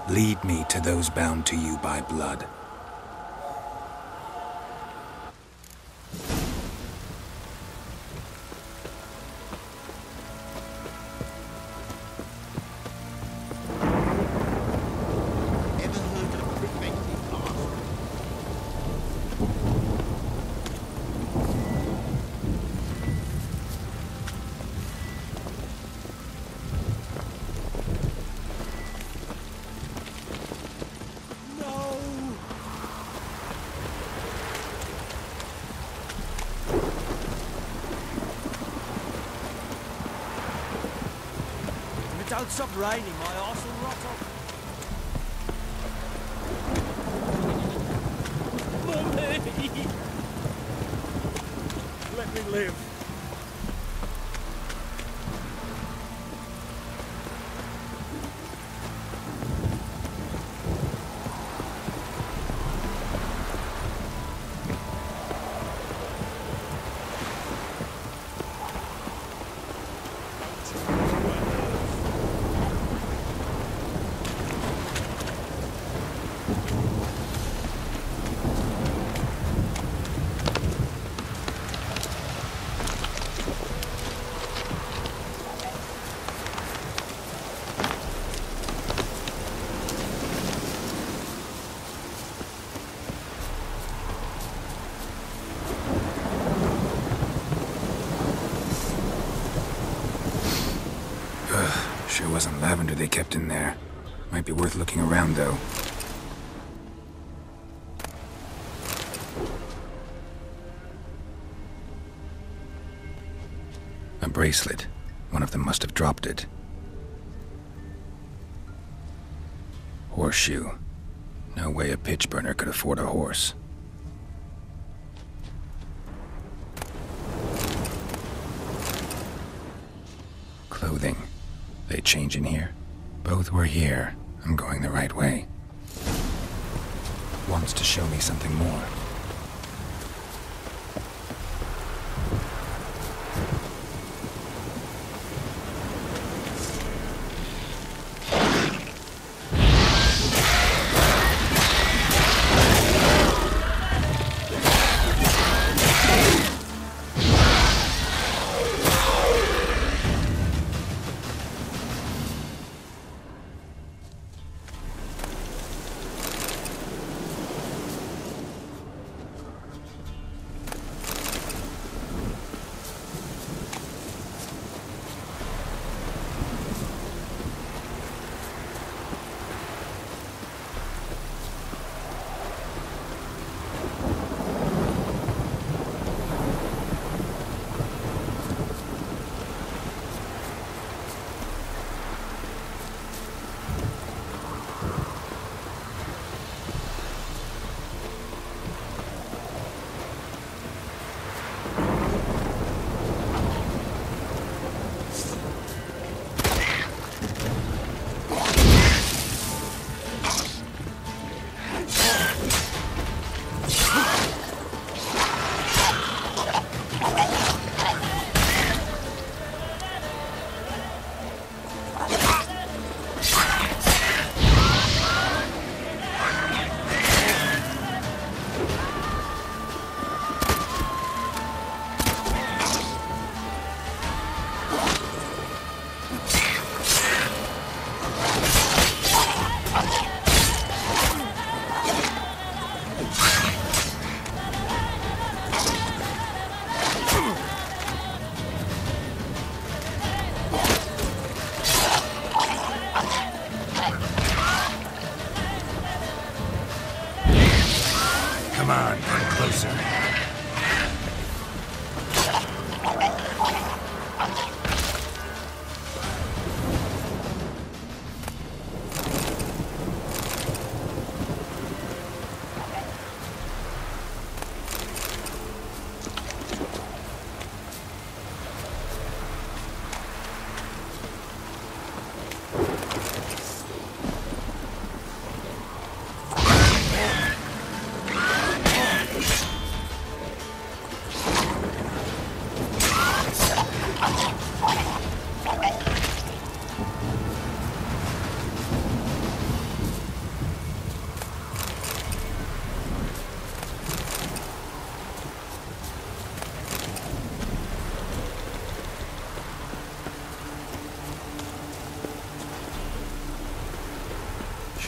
Lead me to those bound to you by blood. Ever heard of preventive art? If it don't stop raining, my arse will rot off. Mummy! Let me live. Sure wasn't lavender they kept in there. Might be worth looking around, though. A bracelet. One of them must have dropped it. Horseshoe. No way a pitch burner could afford a horse. Clothing. They change in here? Both were here. I'm going the right way. Wants to show me something more.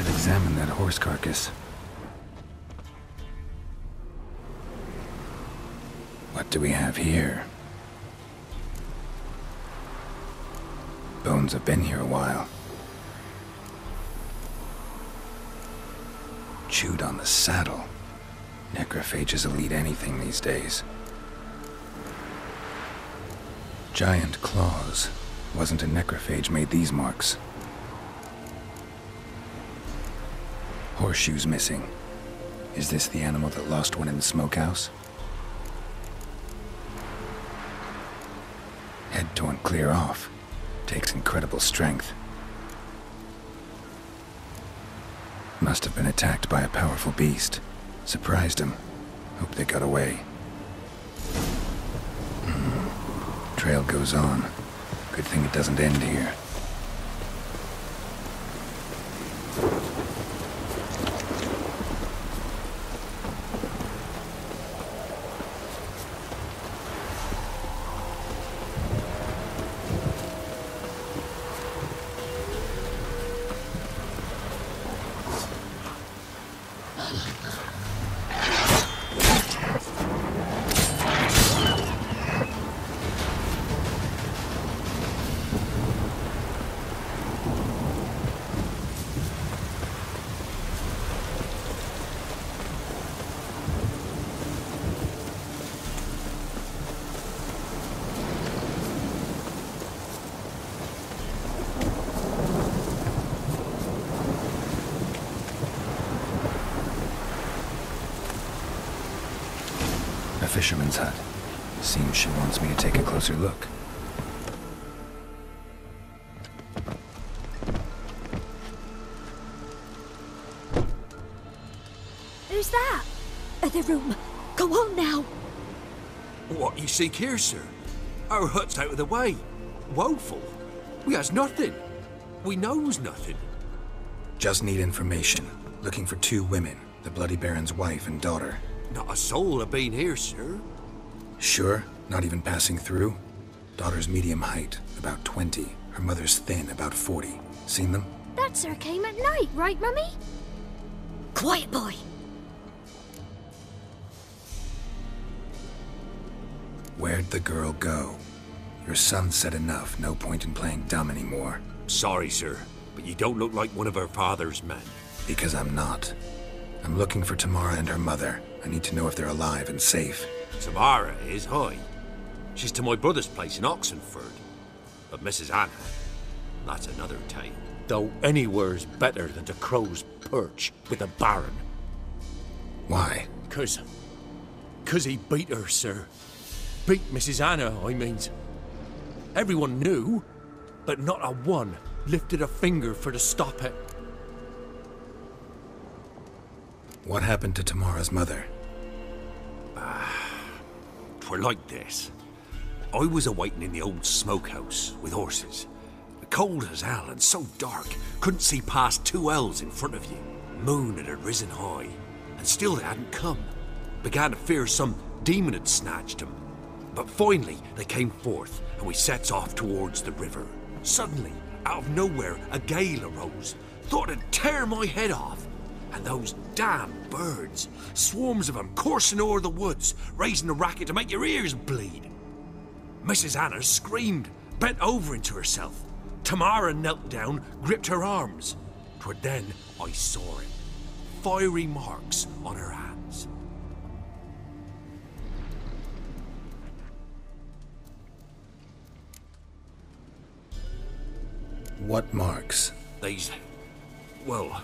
Should examine that horse carcass. What do we have here? Bones have been here a while. Chewed on the saddle. Necrophages will eat anything these days. Giant claws. Wasn't a necrophage made these marks. Horseshoes missing. Is this the animal that lost one in the smokehouse? Head torn clear off. Takes incredible strength. Must have been attacked by a powerful beast. Surprised him. Hope they got away. Trail goes on. Good thing it doesn't end here. A fisherman's hut. Seems she wants me to take a closer look. Who's that? The room. Go on now. What you seek here, sir? Our hut's out of the way. Woeful. We has nothing. We knows nothing. Just need information. Looking for 2 women. The Bloody Baron's wife and daughter. Not a soul have been here, sir. Sure? Not even passing through? Daughter's medium height, about 20. Her mother's thin, about 40. Seen them? That sir came at night, right, Mummy? Quiet, boy. Where'd the girl go? Your son said enough. No point in playing dumb anymore. Sorry, sir, but you don't look like one of our father's men. Because I'm not. I'm looking for Tamara and her mother. I need to know if they're alive and safe. Tamara is, aye. She's to my brother's place in Oxenford. But Mrs. Anna, that's another tale. Though anywhere's better than to Crow's Perch with the Baron. Why? 'Cause he beat her, sir. Beat Mrs. Anna, I means. Everyone knew, but not a one lifted a finger for to stop it. What happened to Tamara's mother? 'Twere like this. I was awaiting in the old smokehouse with horses. Cold as hell and so dark, couldn't see past 2 ells in front of you. Moon had risen high, and still they hadn't come. Began to fear some demon had snatched them. But finally they came forth, and we sets off towards the river. Suddenly, out of nowhere, a gale arose. Thought it'd tear my head off. And those damn birds, swarms of them coursing o'er the woods, raising a racket to make your ears bleed. Mrs. Anna screamed, bent over into herself. Tamara knelt down, gripped her arms. 'Twere then I saw it. Fiery marks on her hands. What marks? These, well,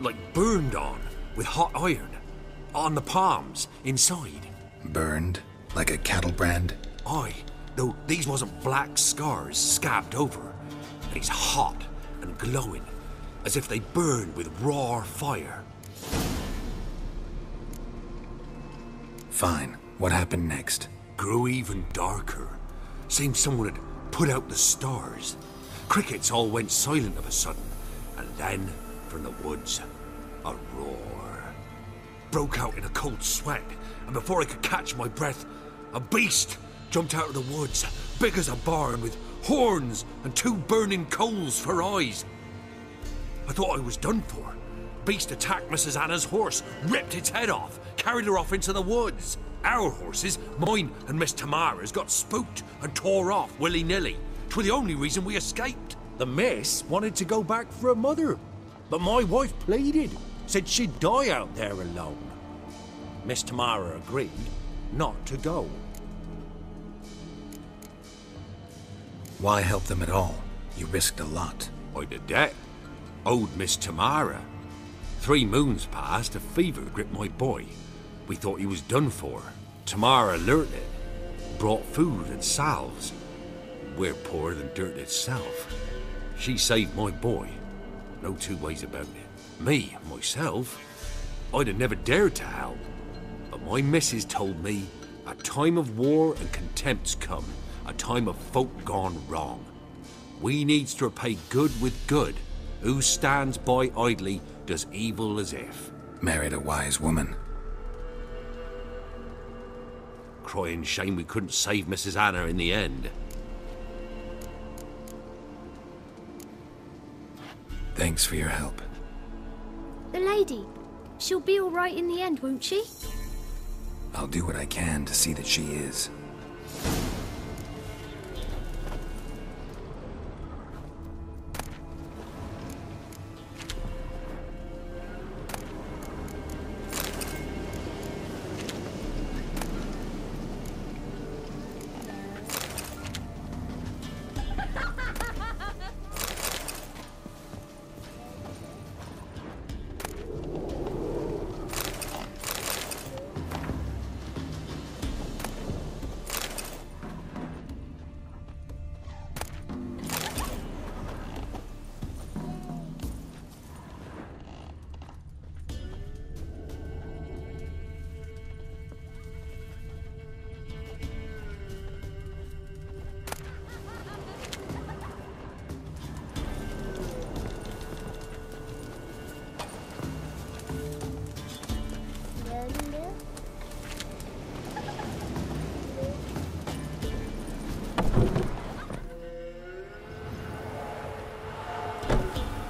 like burned on with hot iron. On the palms, inside. Burned? Like a cattle brand? Aye, though these wasn't black scars scabbed over. These hot and glowing, as if they burned with raw fire. Fine. What happened next? Grew even darker. Seemed someone had put out the stars. Crickets all went silent of a sudden, and then, from the woods, a roar. Broke out in a cold sweat, and before I could catch my breath, a beast jumped out of the woods, big as a barn, with horns and 2 burning coals for eyes. I thought I was done for. Beast attacked Mrs. Anna's horse, ripped its head off, carried her off into the woods. Our horses, mine and Miss Tamara's, got spooked and tore off willy-nilly. 'Twas the only reason we escaped. The miss wanted to go back for her mother, but my wife pleaded, said she'd die out there alone. Miss Tamara agreed not to go. Why help them at all? You risked a lot. I'd a debt. Owed Miss Tamara. 3 moons passed, a fever gripped my boy. We thought he was done for. Tamara learnt it. Brought food and salves. We're poorer than dirt itself. She saved my boy. No 2 ways about it. Me, myself, I'd have never dared to help. But my missus told me a time of war and contempt's come. A time of folk gone wrong. We needs to repay good with good. Who stands by idly does evil as if. Married a wise woman. Crying shame we couldn't save Mrs. Anna in the end. Thanks for your help. The lady, she'll be all right in the end, won't she? I'll do what I can to see that she is.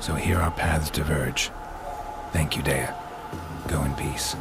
So here our paths diverge. Thank you, Dea. Go in peace.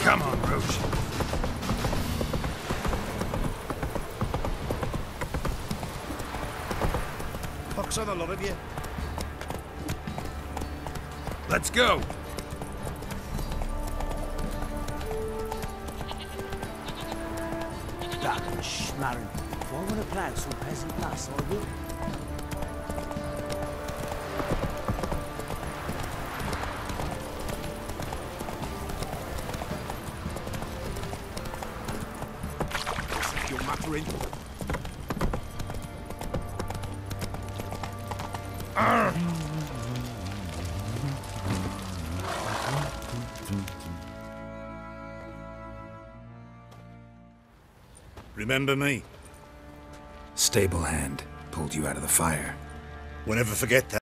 Come on, Roach. Fuck's on the lot of you. Let's go. Dark and schmarren. Why want to plan some peasant lass, I will? You're muttering. Remember me? Stable hand pulled you out of the fire. We'll never forget that.